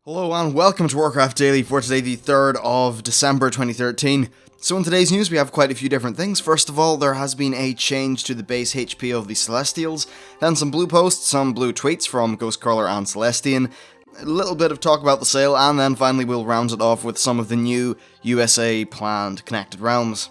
Hello and welcome to Warcraft Daily for today, the 3rd of December 2013. So in today's news we have quite a few different things. First of all, there has been a change to the base HP of the Celestials, then some blue posts, some blue tweets from Ghostcrawler and Celestian, a little bit of talk about the sale, and then finally we'll round it off with some of the new USA planned Connected Realms.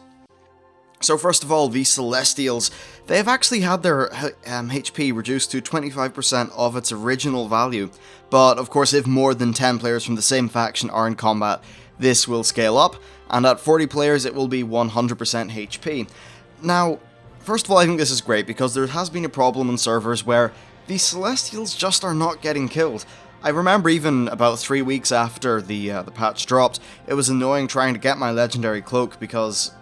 So first of all, the Celestials, they've actually had their HP reduced to 25% of its original value, but of course if more than 10 players from the same faction are in combat, this will scale up, and at 40 players it will be 100% HP. Now, first of all, I think this is great because there has been a problem in servers where the Celestials just are not getting killed. I remember even about 3 weeks after the patch dropped, it was annoying trying to get my legendary cloak because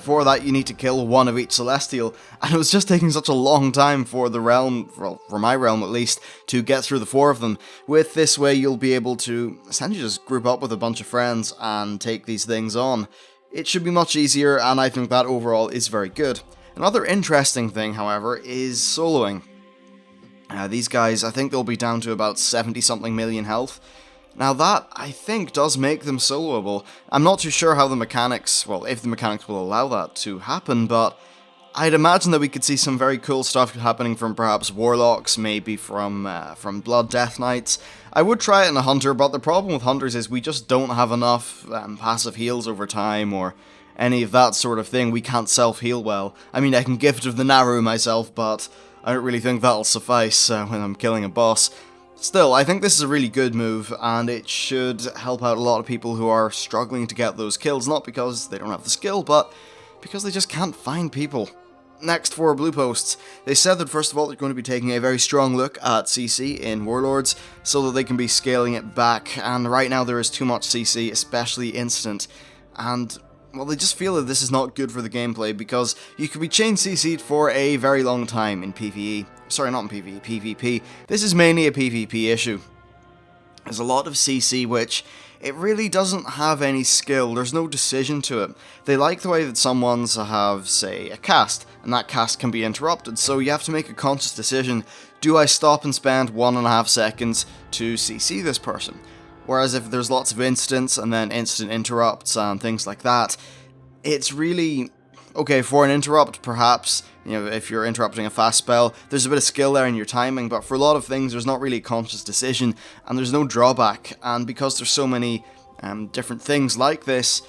for that you need to kill one of each Celestial, and it was just taking such a long time for the realm, well, for my realm at least, to get through the 4 of them. With this way you'll be able to essentially just group up with a bunch of friends and take these things on. It should be much easier, and I think that overall is very good. Another interesting thing, however, is soloing. These guys, I think they'll be down to about 70-something million health. Now that, I think, does make them soloable. I'm not too sure how the mechanics, well, if the mechanics will allow that to happen, but I'd imagine that we could see some very cool stuff happening from perhaps Warlocks, maybe from Blood Death Knights. I would try it in a Hunter, but the problem with Hunters is we just don't have enough passive heals over time, or any of that sort of thing. We can't self-heal well. I mean, I can Gift of the Naru myself, but I don't really think that'll suffice when I'm killing a boss. Still, I think this is a really good move, and it should help out a lot of people who are struggling to get those kills, not because they don't have the skill, but because they just can't find people. Next, for blue posts, they said that first of all they're going to be taking a very strong look at CC in Warlords, so that they can be scaling it back, and right now there is too much CC, especially instant, and well, they just feel that this is not good for the gameplay, because you could be chain CC'd for a very long time in PvE. Sorry, not in PvE, PvP. This is mainly a PvP issue. There's a lot of CC which, it really doesn't have any skill, there's no decision to it. They like the way that some ones have, say, a cast, and that cast can be interrupted, so you have to make a conscious decision, do I stop and spend 1.5 seconds to CC this person? Whereas if there's lots of instants, and then instant interrupts and things like that, it's really, okay, for an interrupt perhaps, you know, if you're interrupting a fast spell, there's a bit of skill there in your timing, but for a lot of things there's not really a conscious decision, and there's no drawback, and because there's so many different things like this,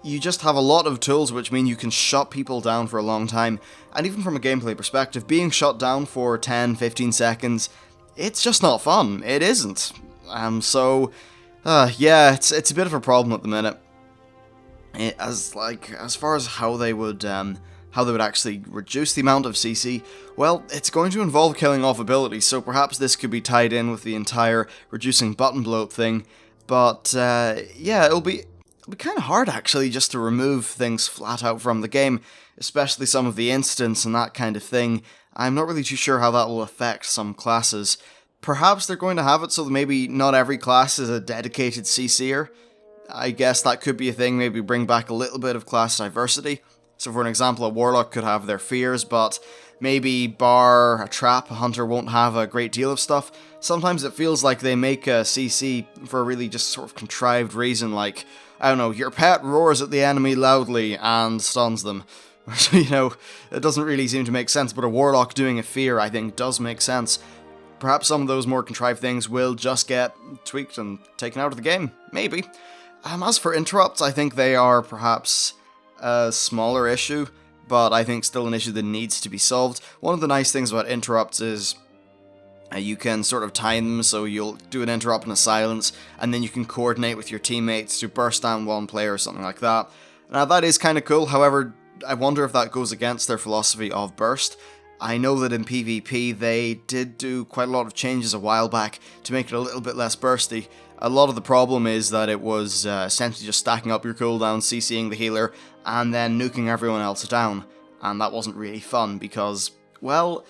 you just have a lot of tools which mean you can shut people down for a long time, and even from a gameplay perspective, being shut down for 10-15 seconds, it's just not fun. It isn't. Yeah, it's a bit of a problem at the minute. As far as how they would actually reduce the amount of CC, well, it's going to involve killing off abilities, so perhaps this could be tied in with the entire reducing button bloat thing, but yeah, it'll be kind of hard actually just to remove things flat out from the game, especially some of the instants and that kind of thing. I'm not really too sure how that will affect some classes. Perhaps they're going to have it so that maybe not every class is a dedicated CC'er. I guess that could be a thing, maybe bring back a little bit of class diversity. So for an example, a Warlock could have their fears, but maybe bar a Trap, a Hunter won't have a great deal of stuff. Sometimes it feels like they make a CC for a really just sort of contrived reason, like, I don't know, your pet roars at the enemy loudly and stuns them. So, you know, it doesn't really seem to make sense, but a Warlock doing a fear, I think, does make sense. Perhaps some of those more contrived things will just get tweaked and taken out of the game. Maybe. As for interrupts, I think they are perhaps a smaller issue, but I think still an issue that needs to be solved. One of the nice things about interrupts is you can sort of time them, so you'll do an interrupt and a silence, and then you can coordinate with your teammates to burst down one player or something like that. Now that is kind of cool, however, I wonder if that goes against their philosophy of burst. I know that in PvP they did do quite a lot of changes a while back to make it a little bit less bursty. A lot of the problem is that it was essentially just stacking up your cooldowns, CCing the healer, and then nuking everyone else down. And that wasn't really fun because, well,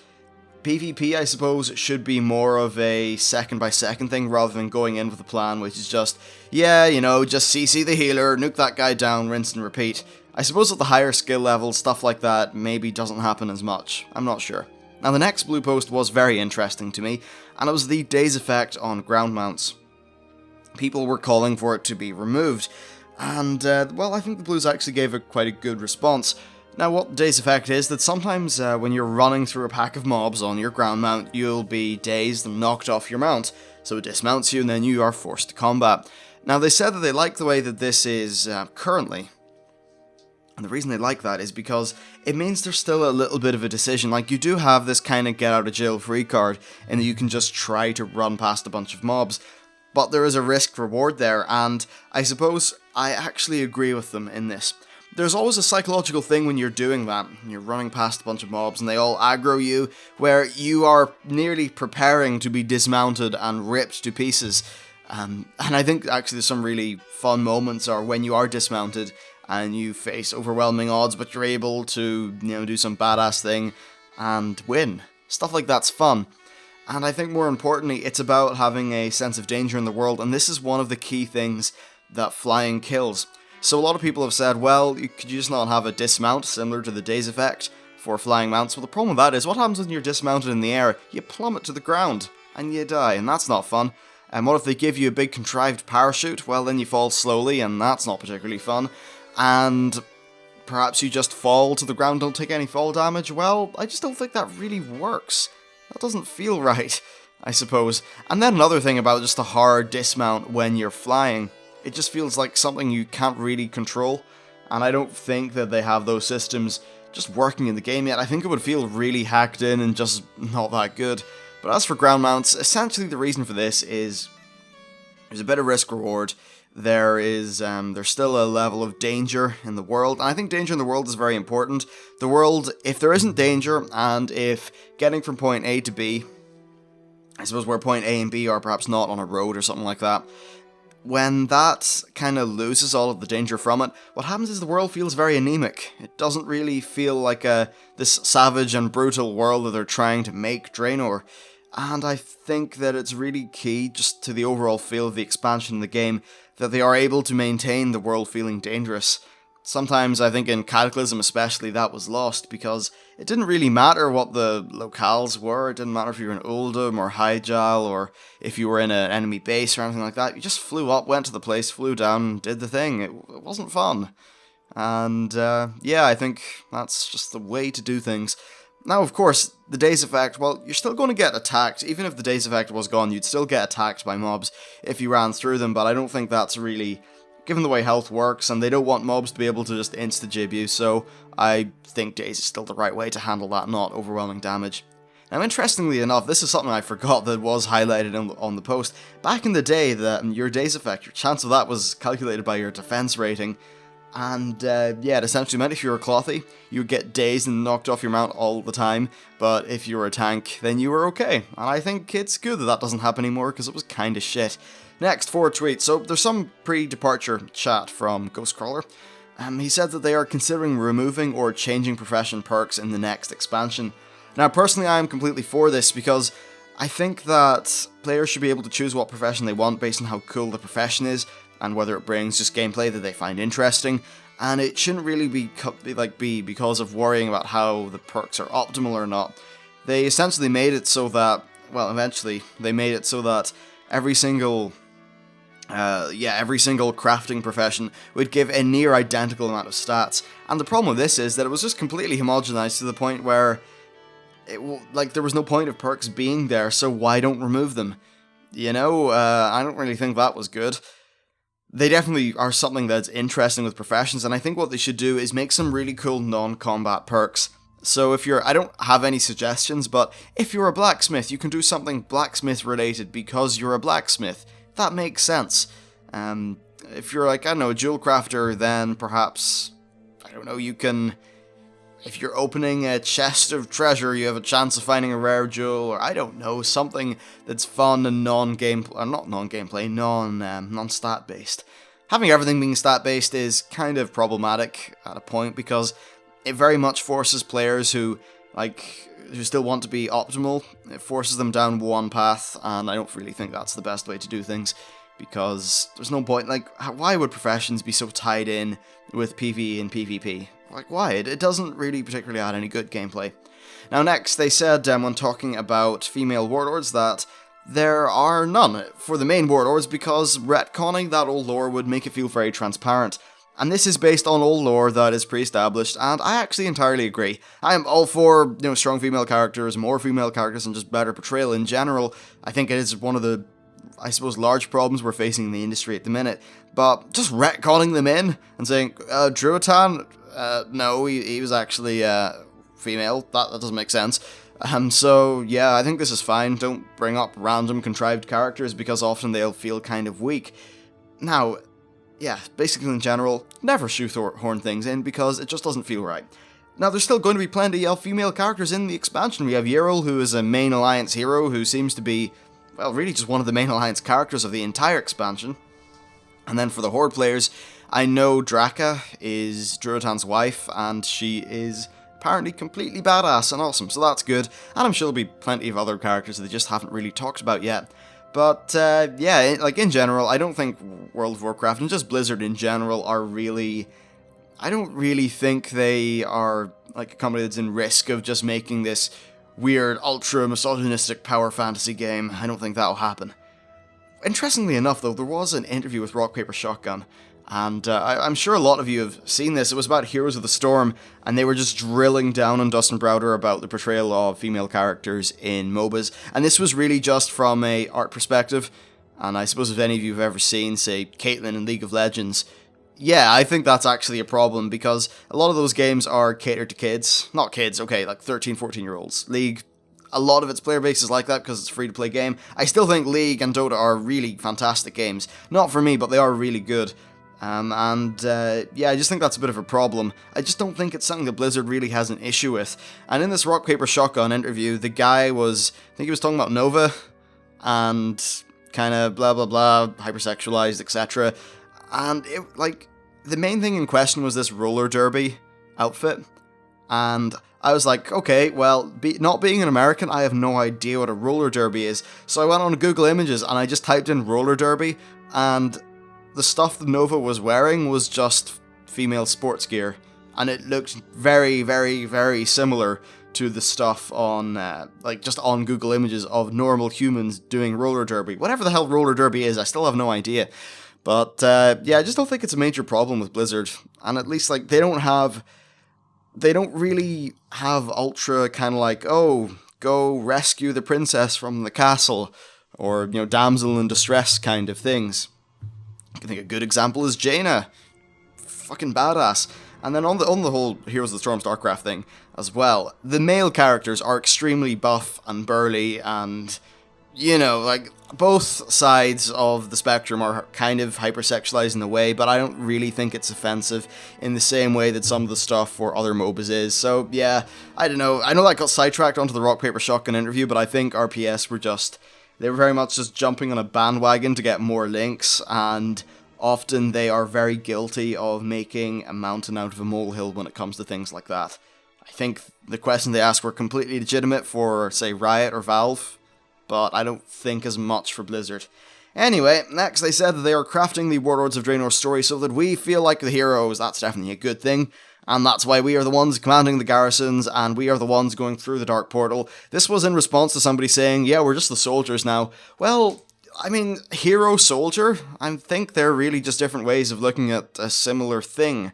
PvP I suppose should be more of a second by second thing rather than going in with a plan which is just, yeah, you know, just CC the healer, nuke that guy down, rinse and repeat. I suppose at the higher skill levels, stuff like that maybe doesn't happen as much. I'm not sure. Now the next blue post was very interesting to me, and it was the Daze effect on ground mounts. people were calling for it to be removed. And, well, I think the Blues actually gave quite a good response. Now, what Daze effect is that sometimes when you're running through a pack of mobs on your ground mount, you'll be dazed and knocked off your mount, so it dismounts you and then you are forced to combat. Now, they said that they like the way that this is currently, and the reason they like that is because it means there's still a little bit of a decision. Like, you do have this kind of get out of jail free card, and you can just try to run past a bunch of mobs, but there is a risk reward there, and I suppose I actually agree with them in this. There's always a psychological thing when you're doing that. You're running past a bunch of mobs and they all aggro you, where you are nearly preparing to be dismounted and ripped to pieces. And I think actually some really fun moments are when you are dismounted and you face overwhelming odds, but you're able to, do some badass thing and win. Stuff like that's fun. And I think more importantly, it's about having a sense of danger in the world, and this is one of the key things that flying kills. So a lot of people have said, well, could you just not have a dismount similar to the Daze effect for flying mounts? Well, the problem with that is, what happens when you're dismounted in the air? You plummet to the ground, and you die, and that's not fun. And what if they give you a big contrived parachute? Well, then you fall slowly, and that's not particularly fun. And perhaps you just fall to the ground, don't take any fall damage? Well, I just don't think that really works. That doesn't feel right, I suppose. And then another thing about just a hard dismount when you're flying, it just feels like something you can't really control, and I don't think that they have those systems just working in the game yet. I think it would feel really hacked in and just not that good. But as for ground mounts, essentially the reason for this is there's a bit of risk reward. There's still a level of danger in the world, and I think danger in the world is very important. The world, if there isn't danger, and if getting from point A to B, I suppose where point A and B are perhaps not on a road or something like that, when that kind of loses all of the danger from it, what happens is the world feels very anemic. It doesn't really feel like this savage and brutal world that they're trying to make Draenor. And I think that it's really key just to the overall feel of the expansion in the game that they are able to maintain the world feeling dangerous. Sometimes I think in Cataclysm especially that was lost because it didn't really matter what the locales were. It didn't matter if you were in Uldum or Hyjal or if you were in an enemy base or anything like that. You just flew up, went to the place, flew down, did the thing. It wasn't fun. And yeah, I think that's just the way to do things. Now, of course, the Daze effect, well, you're still going to get attacked. Even if the Daze effect was gone, you'd still get attacked by mobs if you ran through them, but I don't think that's really, given the way health works, and they don't want mobs to be able to just insta-jib you, so I think Daze is still the right way to handle that, not overwhelming damage. Now, interestingly enough, this is something I forgot that was highlighted on the post. Back in the day, your Daze effect, your chance of that was calculated by your defense rating, and yeah, it essentially meant if you were clothy, you would get dazed and knocked off your mount all the time, but if you were a tank, then you were okay. And I think it's good that that doesn't happen anymore, because it was kinda shit. Next, 4 tweets. So, there's some pre-departure chat from Ghostcrawler. He said that they are considering removing or changing profession perks in the next expansion. Now, personally, I am completely for this, because I think that players should be able to choose what profession they want based on how cool the profession is, and whether it brings just gameplay that they find interesting, and it shouldn't really be because of worrying about how the perks are optimal or not. They essentially made it so that, well, eventually, they made it so that every single crafting profession would give a near identical amount of stats, and the problem with this is that it was just completely homogenized to the point where there was no point of perks being there, so why don't remove them? I don't really think that was good. They definitely are something that's interesting with professions, and I think what they should do is make some really cool non-combat perks. So I don't have any suggestions, but if you're a blacksmith, you can do something blacksmith related because you're a blacksmith. That makes sense. If you're a jewel crafter, then perhaps, you can, if you're opening a chest of treasure, you have a chance of finding a rare jewel, or something that's fun and non-stat based. Having everything being stat based is kind of problematic at a point, because it very much forces players who still want to be optimal. It forces them down one path, and I don't really think that's the best way to do things, because there's no point, why would professions be so tied in with PvE and PvP? Why? It doesn't really particularly add any good gameplay. Now next, they said when talking about female warlords that there are none for the main warlords because retconning that old lore would make it feel very transparent. And this is based on old lore that is pre-established, and I actually entirely agree. I am all for, strong female characters, more female characters, and just better portrayal in general. I think it is one of the, I suppose, large problems we're facing in the industry at the minute. But just retconning them in and saying, Druitan, no, he was actually female. That doesn't make sense. So yeah, I think this is fine. Don't bring up random contrived characters because often they'll feel kind of weak. Now, yeah, basically in general, never shoehorn things in because it just doesn't feel right. Now, there's still going to be plenty of female characters in the expansion. We have Yeril, who is a main Alliance hero, who seems to be, well, really just one of the main Alliance characters of the entire expansion. And then for the Horde players, I know Draka is Druitan's wife, and she is apparently completely badass and awesome, so that's good. And I'm sure there'll be plenty of other characters that they just haven't really talked about yet. But, yeah, like, in general, I don't think World of Warcraft, and just Blizzard in general, are really... I don't really think they are, like, a company that's in risk of just making this weird, ultra-misogynistic power fantasy game. I don't think that'll happen. Interestingly enough, though, there was an interview with Rock, Paper, Shotgun, and I'm sure a lot of you have seen this. It was about Heroes of the Storm, and they were just drilling down on Dustin Browder about the portrayal of female characters in MOBAs, and this was really just from a art perspective, and I suppose if any of you have ever seen, say, Caitlyn in League of Legends, yeah, I think that's actually a problem, because a lot of those games are catered to kids. Not kids, okay, like 13, 14-year-olds. League, a lot of its player base is like that because it's a free-to-play game. I still think League and Dota are really fantastic games. Not for me, but they are really good. Yeah, I just think that's a bit of a problem. I just don't think it's something that Blizzard really has an issue with. And in this Rock, Paper, Shotgun interview, the guy was, I think he was talking about Nova, and kind of blah blah blah, hypersexualized, etc. And it, like, the main thing in question was this roller derby outfit. And I was like, okay, well, not being an American, I have no idea what a roller derby is. So I went on Google Images and I just typed in roller derby, and the stuff that Nova was wearing was just female sports gear, and it looked very, very, very similar to the stuff on, like, just on Google Images of normal humans doing roller derby. Whatever the hell roller derby is, I still have no idea. But, yeah, I just don't think it's a major problem with Blizzard, and at least, like, they don't really have ultra kind of like, oh, go rescue the princess from the castle, or, damsel in distress kind of things. I think a good example is Jaina. Fucking badass. And then on the whole Heroes of the Storm StarCraft thing as well, the male characters are extremely buff and burly, and, like, both sides of the spectrum are kind of hypersexualized in a way, but I don't really think it's offensive in the same way that some of the stuff for other MOBAs is. So, yeah, I don't know. I know that got sidetracked onto the Rock, Paper, Shotgun interview, but I think RPS were just... They were very much just jumping on a bandwagon to get more links, and often they are very guilty of making a mountain out of a molehill when it comes to things like that. I think the questions they asked were completely legitimate for, say, Riot or Valve, but I don't think as much for Blizzard. Anyway, next they said that they are crafting the Warlords of Draenor story so that we feel like the heroes. That's definitely a good thing. And that's why we are the ones commanding the garrisons, and we are the ones going through the Dark Portal. This was in response to somebody saying, yeah, we're just the soldiers now. Well, I mean, hero, soldier, I think they're really just different ways of looking at a similar thing.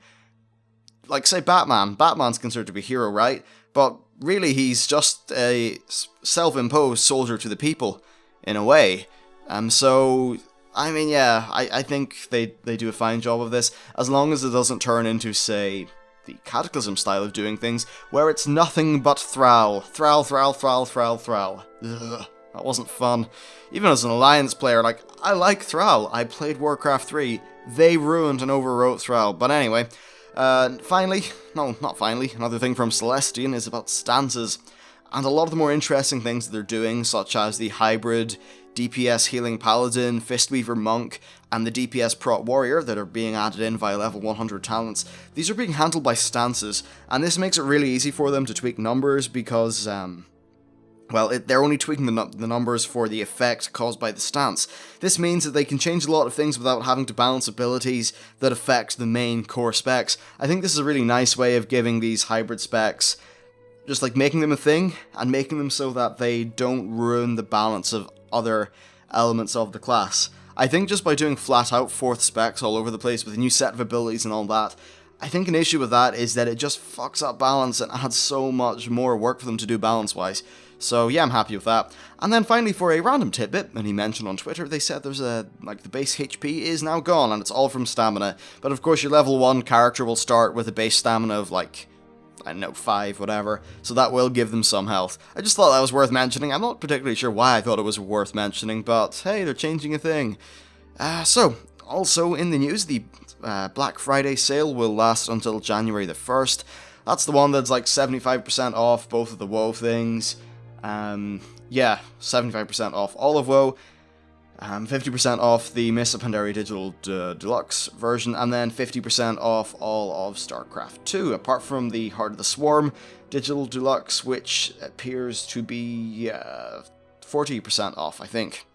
Like, say, Batman. Batman's considered to be a hero, right? But really, he's just a self-imposed soldier to the people, in a way. So, I mean, yeah, I think they do a fine job of this, as long as it doesn't turn into, say, the Cataclysm style of doing things, where it's nothing but Thrall. Thrall, Thrall, Thrall, Thrall, Thrall. Ugh, that wasn't fun. Even as an Alliance player, like, I like Thrall. I played Warcraft 3. They ruined and overwrote Thrall. But anyway, finally, no, not finally, another thing from Celestian is about stances. And a lot of the more interesting things that they're doing, such as the hybrid DPS Healing Paladin, Fistweaver Monk, and the DPS Prot Warrior that are being added in via level 100 talents, these are being handled by stances, and this makes it really easy for them to tweak numbers because, they're only tweaking the numbers for the effect caused by the stance. This means that they can change a lot of things without having to balance abilities that affect the main core specs. I think this is a really nice way of giving these hybrid specs, just like making them a thing, and making them so that they don't ruin the balance of other elements of the class. I think just by doing flat out 4th specs all over the place with a new set of abilities and all that, I think an issue with that is that it just fucks up balance and adds so much more work for them to do balance-wise. So yeah, I'm happy with that. And then finally, for a random tidbit, and he mentioned on Twitter, they said there's the base HP is now gone, and it's all from stamina. But of course, your level 1 character will start with a base stamina of, I don't know, 5, whatever, so that will give them some health. I just thought that was worth mentioning. I'm not particularly sure why I thought it was worth mentioning, but hey, they're changing a thing. So, also in the news, the Black Friday sale will last until January the 1st. That's the one that's 75% off both of the WoW things. Yeah, 75% off all of WoW, 50% off the Mists of Pandaria Digital Deluxe version, and then 50% off all of StarCraft 2, apart from the Heart of the Swarm Digital Deluxe, which appears to be 40% off, I think.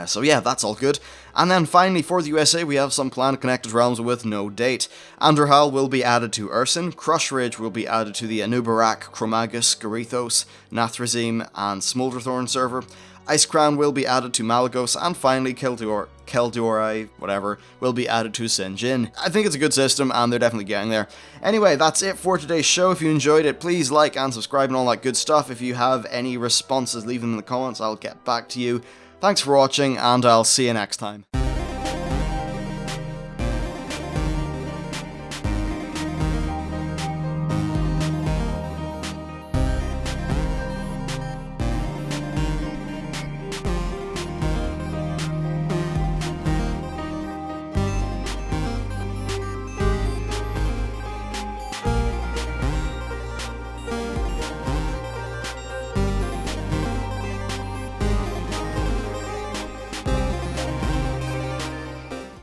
So yeah, that's all good. And then finally, for the USA, we have some planned Connected Realms with no date. Andorhal will be added to Ursin, Crush Ridge will be added to the Anubarak, Chromagus, Garithos, Nathrazim, and Smolderthorn server. Icecrown will be added to Malagos, and finally Keldori, whatever, will be added to Sinjin. I think it's a good system, and they're definitely getting there. Anyway, that's it for today's show. If you enjoyed it, please like and subscribe and all that good stuff. If you have any responses, leave them in the comments, I'll get back to you. Thanks for watching, and I'll see you next time.